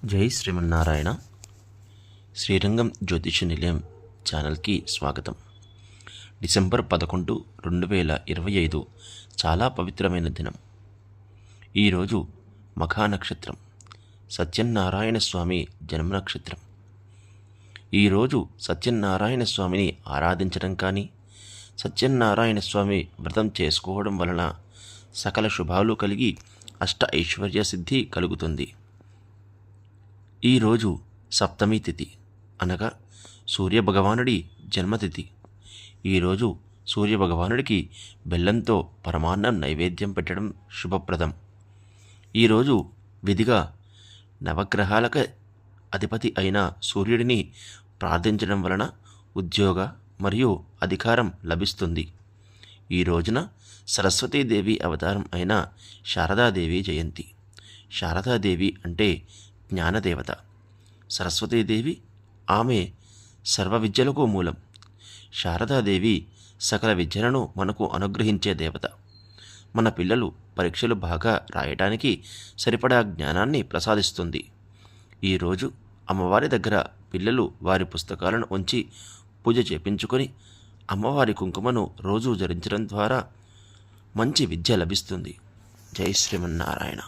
జై శ్రీమన్నారాయణ. శ్రీరంగం జ్యోతిష నిలయం ఛానల్కి స్వాగతం. డిసెంబర్ 11, 2025 చాలా పవిత్రమైన దినం. ఈరోజు మఖా నక్షత్రం, సత్యనారాయణ స్వామి జన్మ నక్షత్రం. ఈరోజు సత్యనారాయణ స్వామిని ఆరాధించడం కానీ, సత్యనారాయణ స్వామి వ్రతం చేసుకోవడం వలన సకల శుభాలు కలిగి అష్ట ఐశ్వర్య సిద్ధి కలుగుతుంది. ఈరోజు సప్తమి తిథి అనగా సూర్యభగవానుడి జన్మతిథి. ఈరోజు సూర్యభగవానుడికి బెల్లంతో పరమాన్నం నైవేద్యం పెట్టడం శుభప్రదం. ఈరోజు విధిగా నవగ్రహాలకు అధిపతి అయిన సూర్యుడిని ప్రార్థించడం వలన ఉద్యోగ మరియు అధికారం లభిస్తుంది. ఈ రోజున సరస్వతీదేవి అవతారం అయిన శారదాదేవి జయంతి. శారదాదేవి అంటే జ్ఞానదేవత. సరస్వతీదేవి ఆమె సర్వ విద్యలకు మూలం. శారదాదేవి సకల విద్యలను మనకు అనుగ్రహించే దేవత. మన పిల్లలు పరీక్షలు బాగా రాయడానికి సరిపడా జ్ఞానాన్ని ప్రసాదిస్తుంది. ఈరోజు అమ్మవారి దగ్గర పిల్లలు వారి పుస్తకాలను ఉంచి పూజ చేపించుకొని అమ్మవారి కుంకుమను రోజు ధరించడం ద్వారా మంచి విద్య లభిస్తుంది. జై శ్రీమన్నారాయణ.